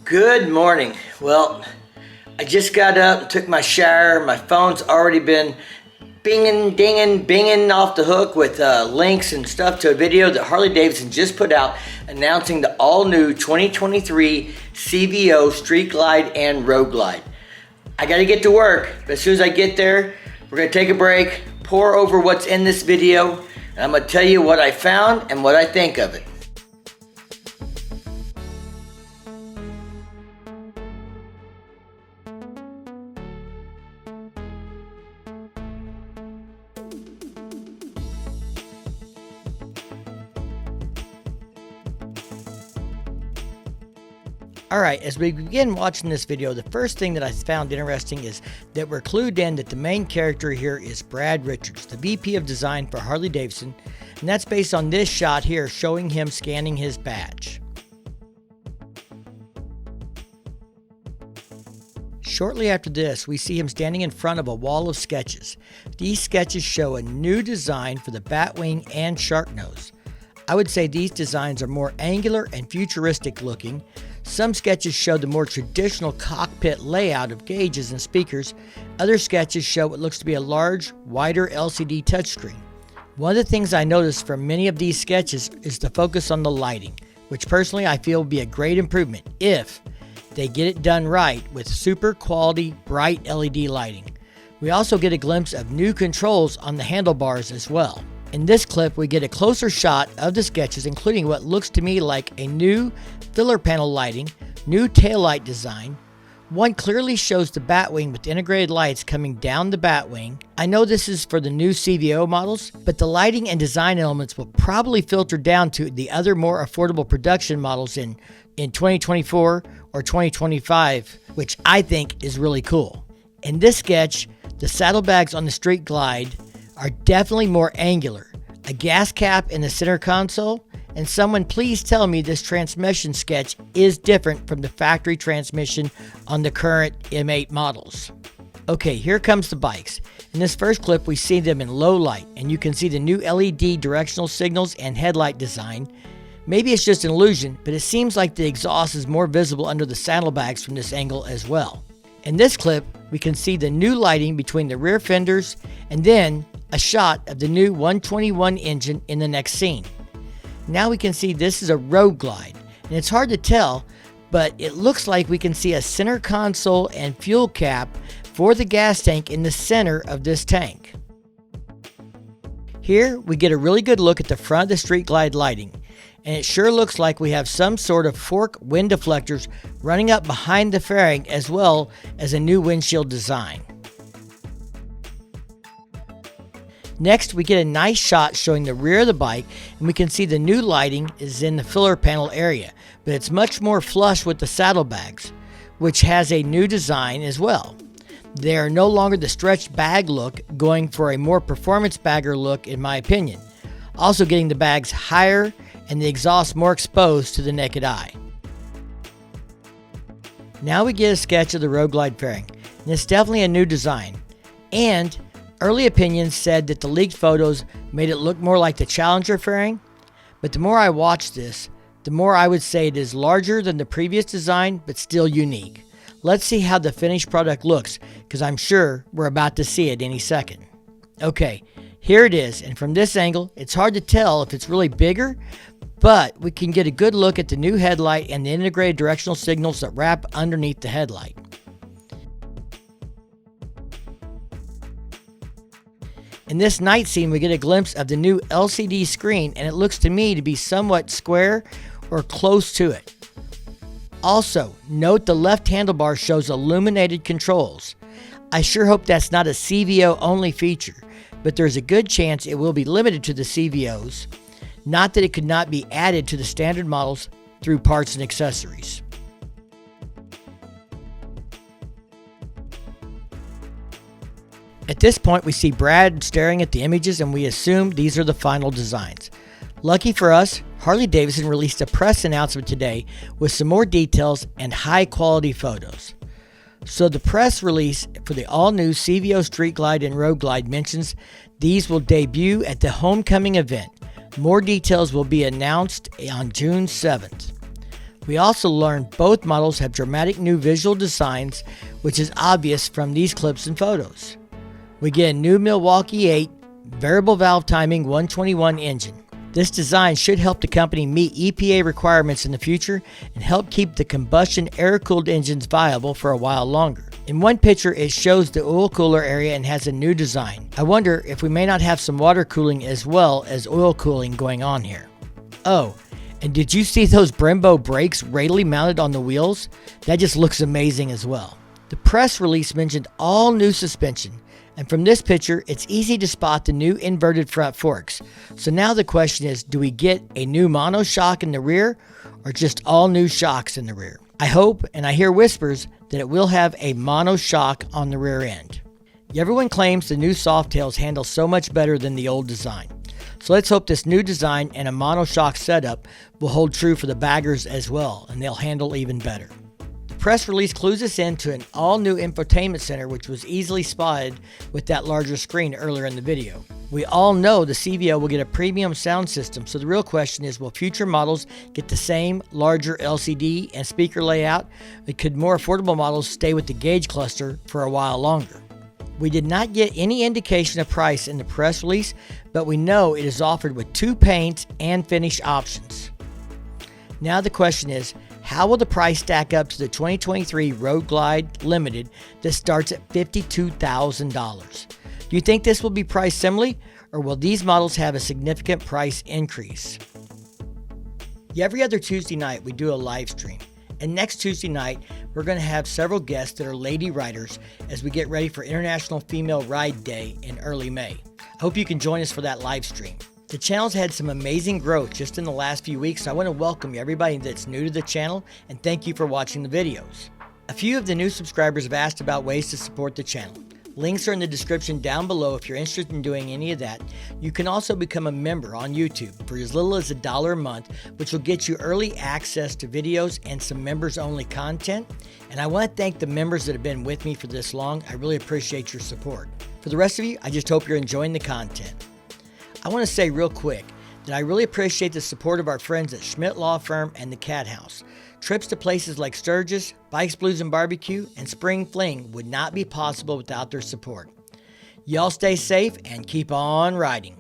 Good morning. Well, I just got up and took my shower. My phone's already been binging, dinging, binging off the hook with links and stuff to a video that Harley Davidson just put out announcing the all-new 2023 CVO Street Glide and Road Glide. I gotta get to work, but as soon as I get there, we're gonna take a break, pour over what's in this video, and I'm gonna tell you what I found and what I think of it. Alright, as we begin watching this video, the first thing that I found interesting is that we're clued in that the main character here is Brad Richards, the VP of Design for Harley Davidson, and that's based on this shot here showing him scanning his badge. Shortly after this, we see him standing in front of a wall of sketches. These sketches show a new design for the Batwing and Shark Nose. I would say these designs are more angular and futuristic looking. Some sketches show the more traditional cockpit layout of gauges and speakers. Other sketches show what looks to be a large, wider LCD touchscreen. One of the things I noticed from many of these sketches is the focus on the lighting, which personally I feel would be a great improvement if they get it done right with super quality bright LED lighting. We also get a glimpse of new controls on the handlebars as well. In this clip, we get a closer shot of the sketches, including what looks to me like a new filler panel lighting, new taillight design. One clearly shows the Batwing with integrated lights coming down the Batwing. I know this is for the new CVO models, but the lighting and design elements will probably filter down to the other more affordable production models in 2024 or 2025, which I think is really cool. In this sketch, the saddlebags on the Street Glide are definitely more angular. A gas cap in the center console, and someone please tell me this transmission sketch is different from the factory transmission on the current M8 models. Okay, here comes the bikes. In this first clip, we see them in low light, and you can see the new LED directional signals and headlight design. Maybe it's just an illusion, but it seems like the exhaust is more visible under the saddlebags from this angle as well. In this clip, we can see the new lighting between the rear fenders, and then a shot of the new 121 engine in the next scene. Now we can see this is a Road Glide, and it's hard to tell, but it looks like we can see a center console and fuel cap for the gas tank in the center of this tank. Here we get a really good look at the front of the Street Glide lighting, and it sure looks like we have some sort of fork wind deflectors running up behind the fairing, as well as a new windshield design. Next, we get a nice shot showing the rear of the bike, and we can see the new lighting is in the filler panel area, but it's much more flush with the saddlebags, which has a new design as well. They are no longer the stretched bag look, going for a more performance bagger look in my opinion. Also getting the bags higher and the exhaust more exposed to the naked eye. Now we get a sketch of the Road Glide fairing, and it's definitely a new design. And early opinions said that the leaked photos made it look more like the Challenger fairing, but the more I watch this, the more I would say it is larger than the previous design, but still unique. Let's see how the finished product looks, because I'm sure we're about to see it any second. Okay, here it is, and from this angle, it's hard to tell if it's really bigger, but we can get a good look at the new headlight and the integrated directional signals that wrap underneath the headlight. In this night scene, we get a glimpse of the new LCD screen, and it looks to me to be somewhat square or close to it. Also, note the left handlebar shows illuminated controls. I sure hope that's not a CVO only feature, but there's a good chance it will be limited to the CVOs, not that it could not be added to the standard models through parts and accessories. At this point, we see Brad staring at the images, and we assume these are the final designs. Lucky for us, Harley Davidson released a press announcement today with some more details and high quality photos. So the press release for the all-new CVO Street Glide and Road Glide mentions these will debut at the homecoming event. More details will be announced on June 7th. We also learned both models have dramatic new visual designs, which is obvious from these clips and photos. We get a new Milwaukee 8 variable valve timing 121 engine. This design should help the company meet EPA requirements in the future and help keep the combustion air-cooled engines viable for a while longer. In one picture, it shows the oil cooler area and has a new design. I wonder if we may not have some water cooling as well as oil cooling going on here. Oh, and did you see those Brembo brakes radially mounted on the wheels? That just looks amazing as well. The press release mentioned all new suspension, and from this picture, it's easy to spot the new inverted front forks. So now the question is, do we get a new monoshock in the rear or just all new shocks in the rear? I hope, and I hear whispers, that it will have a monoshock on the rear end. Everyone claims the new Softails handle so much better than the old design. So let's hope this new design and a monoshock setup will hold true for the baggers as well, and they'll handle even better. The press release clues us into an all-new infotainment center, which was easily spotted with that larger screen earlier in the video. We all know the CVO will get a premium sound system, so the real question is, will future models get the same larger LCD and speaker layout, or could more affordable models stay with the gauge cluster for a while longer? We did not get any indication of price in the press release, but we know it is offered with 2 paints and finish options. Now the question is, how will the price stack up to the 2023 Road Glide Limited that starts at $52,000? Do you think this will be priced similarly, or will these models have a significant price increase? Every other Tuesday night we do a live stream. And next Tuesday night, we're going to have several guests that are lady riders as we get ready for International Female Ride Day in early May. I hope you can join us for that live stream. The channel's had some amazing growth just in the last few weeks, so I want to welcome everybody that's new to the channel and thank you for watching the videos. A few of the new subscribers have asked about ways to support the channel. Links are in the description down below if you're interested in doing any of that. You can also become a member on YouTube for as little as $1 a month, which will get you early access to videos and some members-only content. And I want to thank the members that have been with me for this long. I really appreciate your support. For the rest of you, I just hope you're enjoying the content. I want to say real quick that I really appreciate the support of our friends at Schmidt Law Firm and the Cat House. Trips to places like Sturgis, Bikes, Blues, and Barbecue, and Spring Fling would not be possible without their support. Y'all stay safe and keep on riding.